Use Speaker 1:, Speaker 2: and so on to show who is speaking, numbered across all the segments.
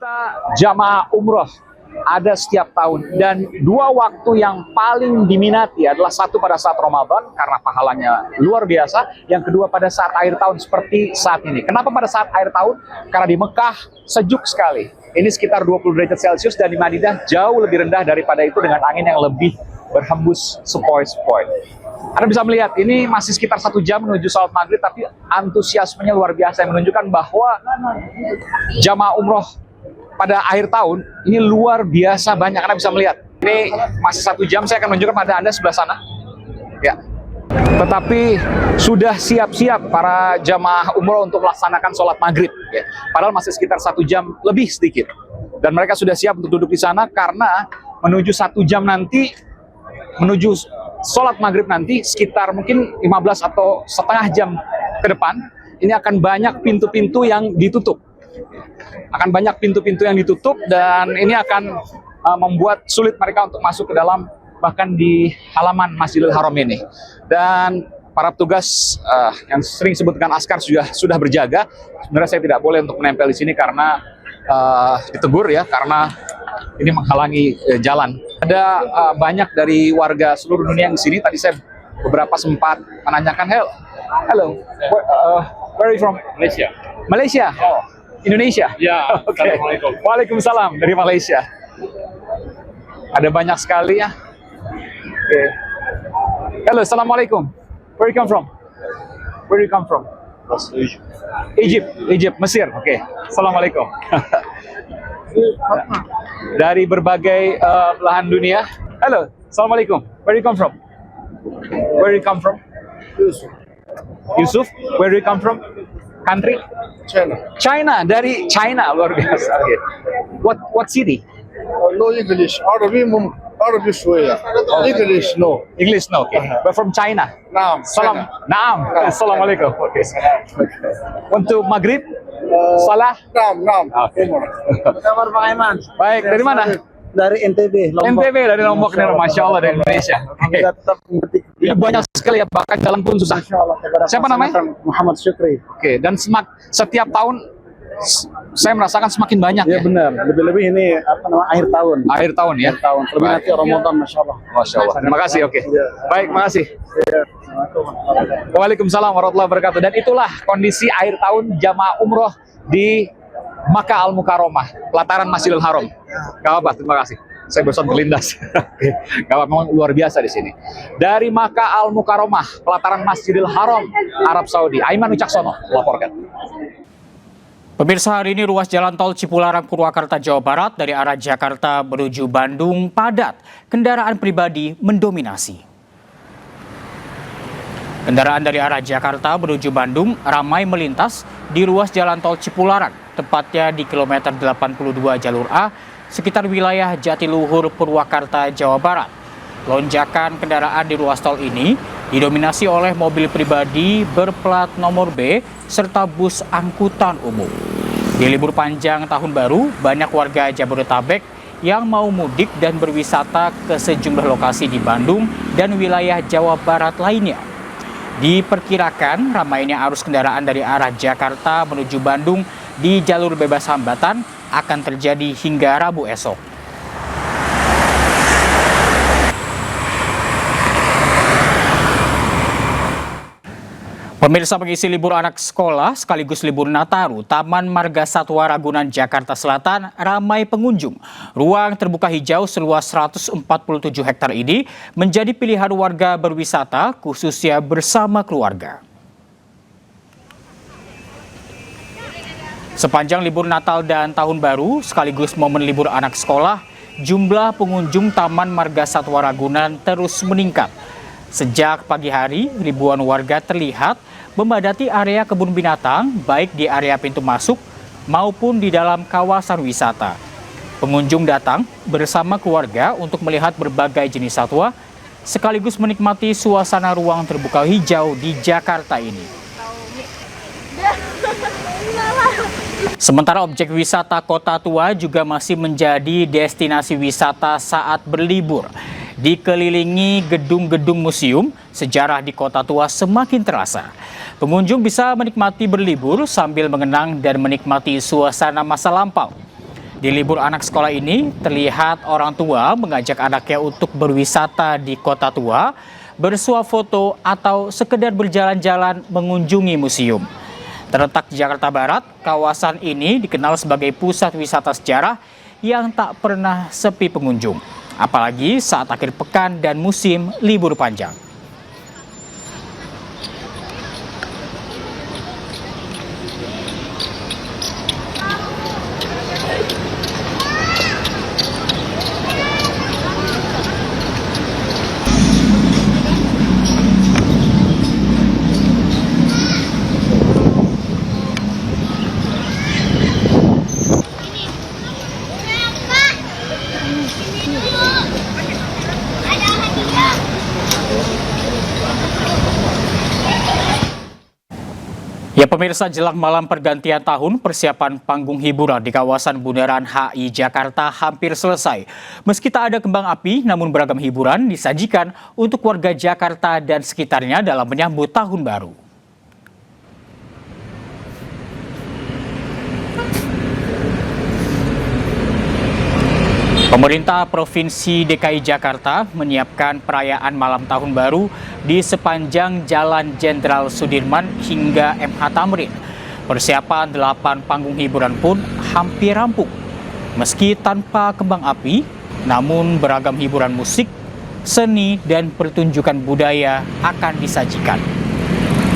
Speaker 1: juta jamaah umroh ada setiap tahun, dan dua waktu yang paling diminati adalah satu pada saat Ramadan karena pahalanya luar biasa, yang kedua pada saat akhir tahun seperti saat ini. Kenapa pada saat akhir tahun? Karena di Mekah sejuk sekali, ini sekitar 20 derajat Celcius, dan di Madinah jauh lebih rendah daripada itu dengan angin yang lebih berhembus sepoi-sepoi. Anda bisa melihat ini masih sekitar 1 jam menuju salat maghrib, tapi antusiasmenya luar biasa yang menunjukkan bahwa jamaah umroh pada akhir tahun ini luar biasa banyak. Anda bisa melihat ini masih 1 jam, saya akan menunjukkan pada Anda sebelah sana ya. Tetapi sudah siap-siap para jamaah umroh untuk melaksanakan sholat maghrib ya. Padahal masih sekitar 1 jam lebih sedikit, dan mereka sudah siap untuk duduk di sana karena menuju 1 jam nanti, menuju sholat maghrib nanti sekitar mungkin 15 atau setengah jam ke depan, ini akan banyak pintu-pintu yang ditutup. Dan ini akan membuat sulit mereka untuk masuk ke dalam, bahkan di halaman Masjidil Haram ini. Dan para petugas yang sering disebut dengan askar sudah berjaga. Sebenarnya saya tidak boleh untuk menempel di sini karena ditegur ya, karena ini menghalangi jalan. Ada banyak dari warga seluruh dunia yang di sini. Tadi saya beberapa sempat menanyakan, hello, where are you from?
Speaker 2: Malaysia.
Speaker 1: Malaysia. Oh, Indonesia.
Speaker 2: Ya.
Speaker 1: Okay.
Speaker 2: Assalamualaikum.
Speaker 1: Waalaikumsalam dari Malaysia. Ada banyak sekali ya. Okay. Hello, assalamualaikum. Where you come from? Where you come from? Egypt, Mesir. Oke. Assalamualaikum. Dari berbagai belahan dunia. Halo, assalamualaikum. Where you come from? Where you come from? Yusuf. Where you come from? Country? China. Dari China, luar biasa. Okay. What city?
Speaker 3: No English. Arabic شوية. English no.
Speaker 1: English no. Okay. But from China.
Speaker 3: نعم.
Speaker 1: Salam. Naam. Assalamualaikum. Okay. Untuk maghrib, salah.
Speaker 3: نعم.
Speaker 1: Okay.
Speaker 3: Kabar Pak Aiman?
Speaker 1: Baik. Dari mana?
Speaker 3: Dari NTB.
Speaker 1: NTB, dari Lombok nih, masya Allah, dari Indonesia. Okay.
Speaker 3: Tetap mengerti.
Speaker 1: Ini banyak sekali ya, bahkan jalan pun susah. Siapa namanya?
Speaker 3: Muhammad Syukri.
Speaker 1: Oke. Dan setiap tahun saya merasakan semakin banyak
Speaker 3: Ya
Speaker 1: ya.
Speaker 3: benar. Lebih-lebih ini akhir tahun.
Speaker 1: Akhir tahun ya.
Speaker 3: Lebih nanti Ramadan, masya Allah.
Speaker 1: Masya Allah. Terima kasih. Oke. Baik, terima kasih. Waalaikumsalam warahmatullahi wabarakatuh. Dan itulah kondisi akhir tahun jamaah umroh di Makkah Al-Mukarramah, pelataran Masjidil Haram. Gak apa, terima kasih. Saya bosan terlindas. Gak apa, memang luar biasa di sini. Dari Makkah Al-Mukarramah, pelataran Masjidil Haram, Arab Saudi, Aiman Wicaksono melaporkan.
Speaker 4: Pemirsa, hari ini ruas jalan tol Cipularang Purwakarta Jawa Barat dari arah Jakarta menuju Bandung padat. Kendaraan pribadi mendominasi. Kendaraan dari arah Jakarta menuju Bandung ramai melintas di ruas jalan tol Cipularang, tepatnya di kilometer 82 jalur A, sekitar wilayah Jatiluhur, Purwakarta, Jawa Barat. Lonjakan kendaraan di ruas tol ini didominasi oleh mobil pribadi berplat nomor B serta bus angkutan umum. Di libur panjang tahun baru, banyak warga Jabodetabek yang mau mudik dan berwisata ke sejumlah lokasi di Bandung dan wilayah Jawa Barat lainnya. Diperkirakan ramainya arus kendaraan dari arah Jakarta menuju Bandung di jalur bebas hambatan akan terjadi hingga Rabu esok. Pemirsa, mengisi libur anak sekolah sekaligus libur Nataru, Taman Marga Satwa Ragunan Jakarta Selatan ramai pengunjung. Ruang terbuka hijau seluas 147 hektar ini menjadi pilihan warga berwisata, khususnya bersama keluarga. Sepanjang libur Natal dan Tahun Baru sekaligus momen libur anak sekolah, jumlah pengunjung Taman Marga Satwa Ragunan terus meningkat. Sejak pagi hari, ribuan warga terlihat memadati area kebun binatang, baik di area pintu masuk maupun di dalam kawasan wisata. Pengunjung datang bersama keluarga untuk melihat berbagai jenis satwa, sekaligus menikmati suasana ruang terbuka hijau di Jakarta ini. Sementara objek wisata Kota Tua juga masih menjadi destinasi wisata saat berlibur. Dikelilingi gedung-gedung museum, sejarah di Kota Tua semakin terasa. Pengunjung bisa menikmati berlibur sambil mengenang dan menikmati suasana masa lampau. Di libur anak sekolah ini, terlihat orang tua mengajak anaknya untuk berwisata di Kota Tua, bersuah foto, atau sekedar berjalan-jalan mengunjungi museum. Terletak di Jakarta Barat, kawasan ini dikenal sebagai pusat wisata sejarah yang tak pernah sepi pengunjung, apalagi saat akhir pekan dan musim libur panjang. Ya pemirsa, jelang malam pergantian tahun, persiapan panggung hiburan di kawasan Bundaran HI Jakarta hampir selesai. Meski tak ada kembang api, namun beragam hiburan disajikan untuk warga Jakarta dan sekitarnya dalam menyambut tahun baru. Pemerintah Provinsi DKI Jakarta menyiapkan perayaan malam tahun baru di sepanjang Jalan Jenderal Sudirman hingga MH Tamrin. Persiapan 8 panggung hiburan pun hampir rampung. Meski tanpa kembang api, namun beragam hiburan musik, seni, dan pertunjukan budaya akan disajikan.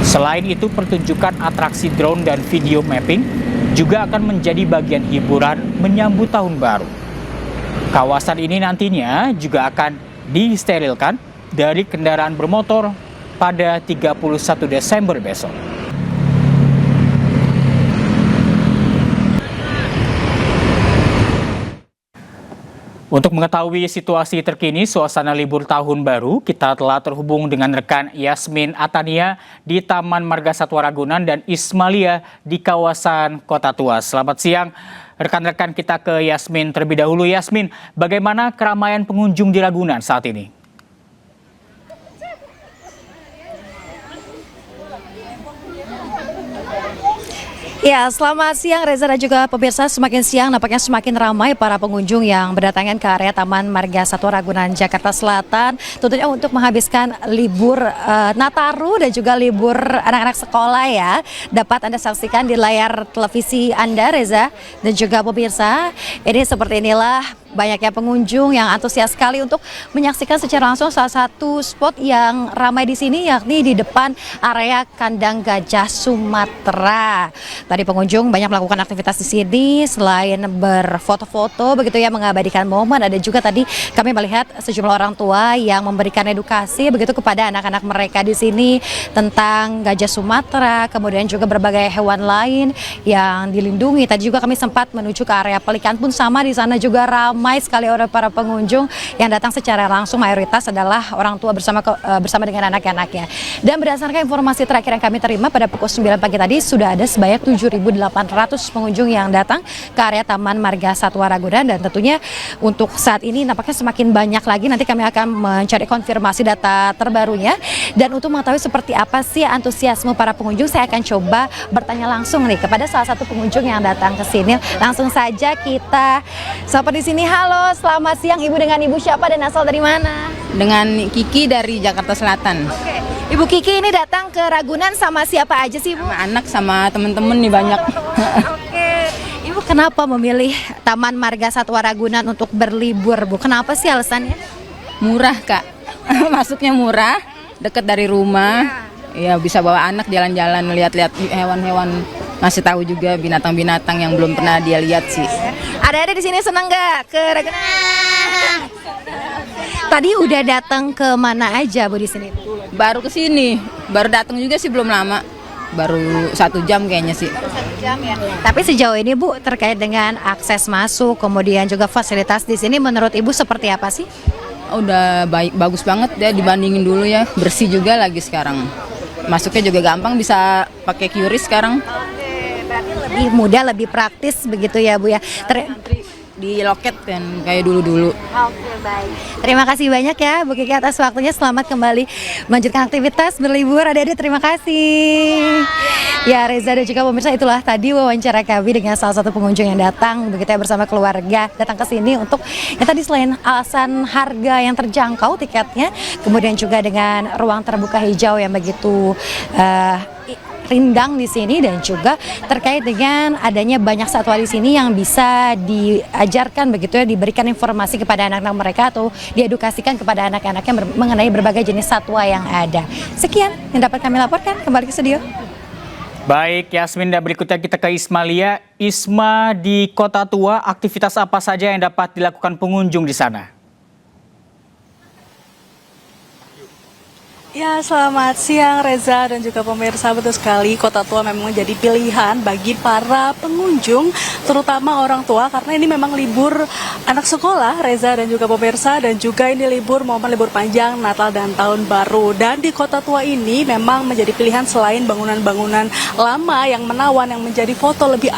Speaker 4: Selain itu, pertunjukan atraksi drone dan video mapping juga akan menjadi bagian hiburan menyambut tahun baru. Kawasan ini nantinya juga akan disterilkan dari kendaraan bermotor pada 31 Desember besok. Untuk mengetahui situasi terkini suasana libur tahun baru, kita telah terhubung dengan rekan Yasmin Atania di Taman Marga Satwa Ragunan dan Ismalia di kawasan Kota Tua. Selamat siang. Rekan-rekan kita ke Yasmin terlebih dahulu. Yasmin, bagaimana keramaian pengunjung di Ragunan saat ini?
Speaker 2: Ya, selamat siang Reza dan juga pemirsa. Semakin siang nampaknya semakin ramai para pengunjung yang berdatangan ke area Taman Marga Satwa Ragunan, Jakarta Selatan. Tentunya untuk menghabiskan libur Nataru dan juga libur anak-anak sekolah ya. Dapat Anda saksikan di layar televisi Anda Reza dan juga pemirsa. Ini seperti inilah banyaknya pengunjung yang antusias sekali untuk menyaksikan secara langsung salah satu spot yang ramai di sini, yakni di depan area kandang gajah Sumatera. Tadi pengunjung banyak melakukan aktivitas di sini selain berfoto-foto begitu ya, mengabadikan momen. Ada juga tadi kami melihat sejumlah orang tua yang memberikan edukasi begitu kepada anak-anak mereka di sini tentang gajah Sumatera, kemudian juga berbagai hewan lain yang dilindungi. Tadi juga kami sempat menuju ke area pelikan pun sama, di sana juga ramai sekali oleh para pengunjung yang datang secara langsung, mayoritas adalah orang tua bersama dengan anak-anaknya. Dan berdasarkan informasi terakhir yang kami terima pada pukul 9 pagi tadi, sudah ada sebanyak 7.800 pengunjung yang datang ke area Taman Marga Satwa Ragunan, dan tentunya untuk saat ini nampaknya semakin banyak lagi. Nanti kami akan mencari konfirmasi data terbarunya, dan untuk mengetahui seperti apa sih antusiasme para pengunjung, saya akan coba bertanya langsung nih kepada salah satu pengunjung yang datang ke sini. Langsung saja kita sapa di sini. Halo, selamat siang Ibu. Dengan Ibu siapa dan asal dari mana?
Speaker 5: Dengan Kiki dari Jakarta Selatan.
Speaker 2: Oke. Ibu Kiki ini datang ke Ragunan sama siapa aja sih, Bu?
Speaker 5: Sama anak sama temen-temen nih banyak.
Speaker 2: Oke. Ibu kenapa memilih Taman Marga Satwa Ragunan untuk berlibur, Bu? Kenapa sih alasannya?
Speaker 5: Murah, Kak. Masuknya murah, deket dari rumah. Ya bisa bawa anak jalan-jalan, lihat-lihat hewan-hewan. Ngasih tahu juga binatang-binatang yang belum pernah dia lihat sih.
Speaker 2: Ada di sini senang nggak ke Ragunan? Tadi udah datang ke mana aja, Bu, di sini?
Speaker 5: Baru ke sini, baru datang juga sih, belum lama. Baru 1 jam kayaknya sih.
Speaker 2: 1 jam ya. Tapi sejauh ini, Bu, terkait dengan akses masuk, kemudian juga fasilitas di sini, menurut Ibu seperti apa sih?
Speaker 5: Udah bagus banget ya, dibandingin dulu ya. Bersih juga lagi sekarang. Masuknya juga gampang, bisa pakai QRIS sekarang.
Speaker 2: Berarti lebih mudah, lebih praktis begitu ya, Bu ya.
Speaker 5: di loket kan kayak dulu-dulu.
Speaker 2: Oke, baik. Terima kasih banyak ya Bu Kiki atas waktunya. Selamat kembali melanjutkan aktivitas berlibur. Adik-adik terima kasih. Ya Reza dan juga pemirsa, itulah tadi wawancara kami dengan salah satu pengunjung yang datang begitu ya, bersama keluarga datang ke sini untuk yang tadi selain alasan harga yang terjangkau tiketnya, kemudian juga dengan ruang terbuka hijau yang begitu rindang di sini, dan juga terkait dengan adanya banyak satwa di sini yang bisa diajarkan begitu ya, diberikan informasi kepada anak-anak mereka atau diedukasikan kepada anak-anaknya mengenai berbagai jenis satwa yang ada. Sekian yang dapat kami laporkan, kembali ke studio.
Speaker 4: Baik, Yasmin, dan berikutnya kita ke Ismalia. Isma, di Kota Tua, aktivitas apa saja yang dapat dilakukan pengunjung di sana?
Speaker 6: Ya, selamat siang Reza dan juga pemirsa. Betul sekali, Kota Tua memang menjadi pilihan bagi para pengunjung, terutama orang tua, karena ini memang libur anak sekolah, Reza dan juga pemirsa, dan juga ini momen libur panjang Natal dan Tahun Baru. Dan di Kota Tua ini memang menjadi pilihan selain bangunan-bangunan lama yang menawan, yang menjadi foto lebih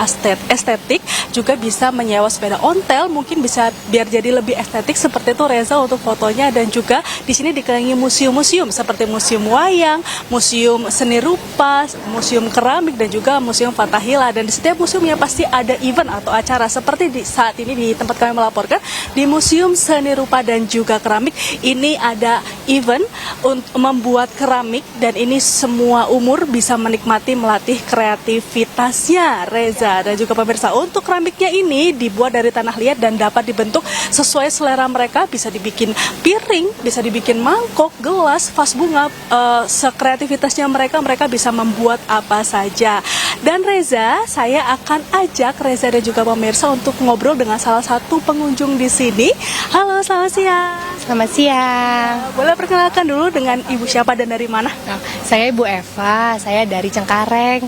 Speaker 6: estetik, juga bisa menyewa sepeda ontel, mungkin bisa biar jadi lebih estetik seperti itu Reza untuk fotonya. Dan juga di sini dikelilingi museum-museum seperti Museum Wayang, Museum Seni Rupa, Museum Keramik, dan juga Museum Fathahillah. Dan di setiap museumnya pasti ada event atau acara seperti saat ini di tempat kami melaporkan di Museum Seni Rupa dan juga Keramik. Ini ada event untuk membuat keramik, dan ini semua umur bisa menikmati melatih kreativitasnya Reza dan juga pemirsa. Untuk keramiknya ini dibuat dari tanah liat dan dapat dibentuk sesuai selera mereka, bisa dibikin piring, bisa dibikin mangkok, gelas, vas bunga, sekreativitasnya mereka bisa membuat apa saja. Dan Reza, saya akan ajak Reza dan juga pemirsa untuk ngobrol dengan salah satu pengunjung di sini. Halo, selamat siang.
Speaker 7: Selamat siang.
Speaker 6: Boleh perkenalkan dulu dengan ibu siapa dan dari mana?
Speaker 7: Saya Ibu Eva, saya dari Cengkareng.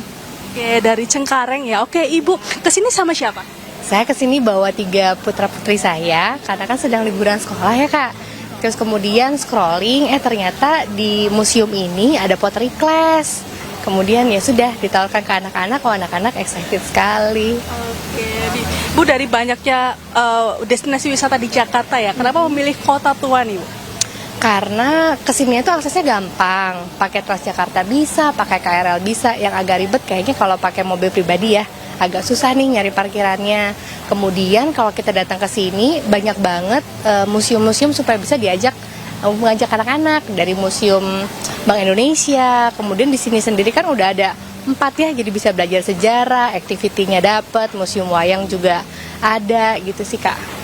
Speaker 6: Oke, dari Cengkareng ya. Oke, Ibu kesini sama siapa?
Speaker 7: Saya kesini bawa 3 putra-putri saya, karena kan sedang liburan sekolah ya Kak. Terus kemudian scrolling, ternyata di museum ini ada pottery class. Kemudian ya sudah ditawarkan ke anak-anak, anak-anak excited sekali.
Speaker 6: Oke, Bu, dari banyaknya destinasi wisata di Jakarta ya, kenapa memilih Kota Tua nih, Bu?
Speaker 7: Karena kesini itu aksesnya gampang, pakai Transjakarta bisa, pakai KRL bisa. Yang agak ribet kayaknya kalau pakai mobil pribadi ya, agak susah nih nyari parkirannya. Kemudian kalau kita datang ke sini banyak banget museum-museum supaya bisa mengajak anak-anak, dari Museum Bank Indonesia. Kemudian di sini sendiri kan udah ada 4 ya, jadi bisa belajar sejarah, activity-nya dapat, Museum Wayang juga ada gitu sih Kak.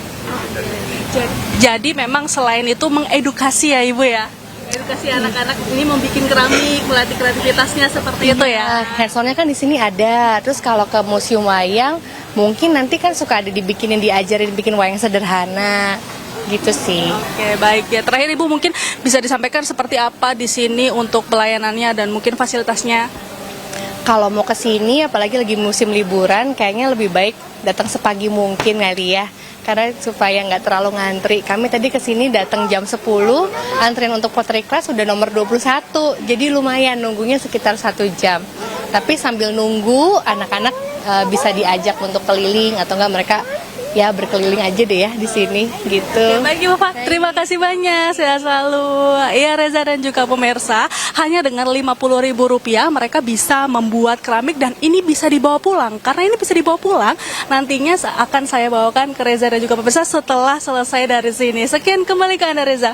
Speaker 6: Jadi memang selain itu mengedukasi ya Ibu ya? Edukasi anak-anak ini membuat keramik, melatih kreativitasnya seperti itu ya.
Speaker 7: Hands-on-nya kan di sini ada. Terus kalau ke Museum Wayang, mungkin nanti kan suka ada diajarin bikin wayang sederhana. Gitu sih.
Speaker 6: Oke, baik ya. Terakhir Ibu mungkin bisa disampaikan seperti apa di sini untuk pelayanannya dan mungkin fasilitasnya.
Speaker 7: Kalau mau ke sini apalagi lagi musim liburan, kayaknya lebih baik datang sepagi mungkin kali ya. Karena supaya nggak terlalu ngantri. Kami tadi ke sini datang jam 10, antrian untuk pottery class udah nomor 21. Jadi lumayan nunggunya sekitar 1 jam. Tapi sambil nunggu anak-anak bisa diajak untuk keliling atau enggak mereka ya berkeliling aja deh ya di sini gitu.
Speaker 6: Baik Ibu Pak, terima kasih banyak, sehat selalu. Iya Reza dan juga pemirsa, hanya dengan Rp50.000 mereka bisa membuat keramik dan ini bisa dibawa pulang. Karena ini bisa dibawa pulang, nantinya akan saya bawakan ke Reza dan juga pemirsa setelah selesai dari sini. Sekian, kembali ke Anda Reza.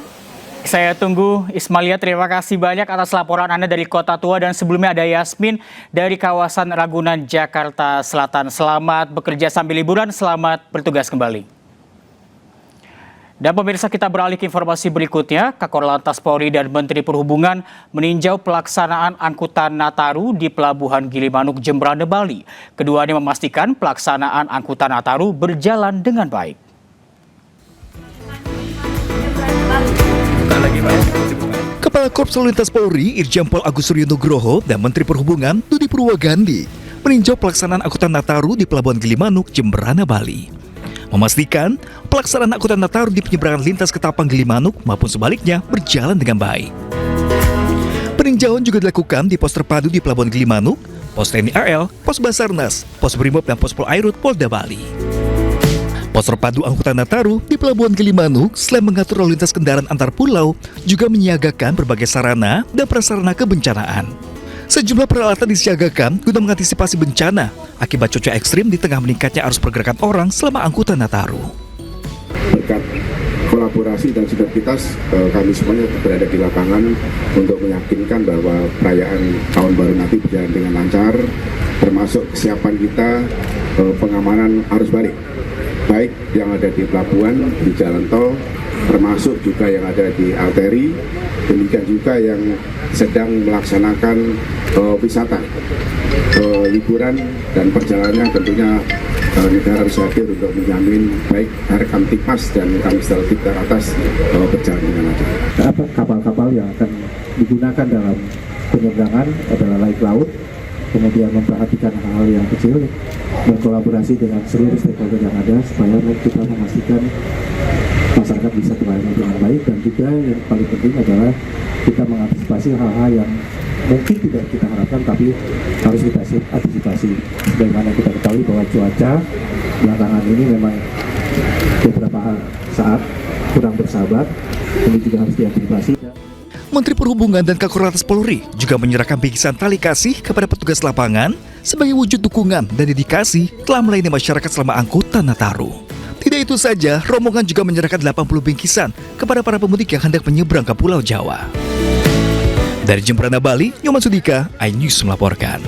Speaker 4: Saya tunggu. Ismalia, terima kasih banyak atas laporan Anda dari Kota Tua, dan sebelumnya ada Yasmin dari kawasan Ragunan, Jakarta Selatan. Selamat bekerja sambil liburan, selamat bertugas kembali. Dan pemirsa, kita beralih ke informasi berikutnya. Kakor Lantas Polri dan Menteri Perhubungan meninjau pelaksanaan angkutan Nataru di Pelabuhan Gilimanuk, Jemberana, Bali. Keduanya memastikan pelaksanaan angkutan Nataru berjalan dengan baik.
Speaker 8: Kepala Korps Lalu Lintas Polri Irjen Pol Agus Suryo Nugroho dan Menteri Perhubungan Dudi Purwagandi meninjau pelaksanaan angkutan Nataru di Pelabuhan Gilimanuk, Jemberana, Bali. Memastikan pelaksanaan angkutan Nataru di penyeberangan lintas Ketapang Gilimanuk maupun sebaliknya berjalan dengan baik. Peninjauan juga dilakukan di pos terpadu di Pelabuhan Gilimanuk, pos TNI AL, pos Basarnas, pos Brimob dan pos Polairut Polda Bali. Pos terpadu angkutan Nataru di Pelabuhan Gilimanuk selain mengatur lalu lintas kendaraan antar pulau, juga menyiagakan berbagai sarana dan prasarana kebencanaan. Sejumlah peralatan disiagakan guna mengantisipasi bencana akibat cuaca ekstrim di tengah meningkatnya arus pergerakan orang selama angkutan Nataru.
Speaker 9: Berkat kolaborasi dan sinergitas, kami semuanya berada di lapangan untuk meyakinkan bahwa perayaan Tahun Baru nanti berjalan dengan lancar, termasuk kesiapan kita pengamanan arus balik, baik yang ada di pelabuhan, di jalan tol, termasuk juga yang ada di arteri, demikian juga yang sedang melaksanakan wisata, liburan dan perjalanan. Tentunya negara harus hadir untuk menjamin baik Kamtipmas dan Kamstel Tiga atas berjalan dengan lancar.
Speaker 10: Kapal-kapal yang akan digunakan dalam penyeberangan adalah laik laut, kemudian memperhatikan hal-hal yang kecil, berkolaborasi dengan seluruh stakeholder yang ada supaya kita memastikan masyarakat bisa terlayani dengan baik, dan juga yang paling penting adalah kita mengantisipasi hal-hal yang mungkin tidak kita harapkan tapi harus kita antisipasi. Sebagaimana kita ketahui bahwa cuaca belakangan ini memang beberapa saat kurang bersahabat, ini juga harus diantisipasi.
Speaker 8: Menteri Perhubungan dan Kakor Lantas Polri juga menyerahkan bingkisan tali kasih kepada petugas lapangan sebagai wujud dukungan dan dedikasi telah melayani masyarakat selama angkutan Nataru. Tidak itu saja, rombongan juga menyerahkan 80 bingkisan kepada para pemudik yang hendak menyeberang ke Pulau Jawa. Dari Jemberana, Bali, Nyoman Sudika, iNews melaporkan.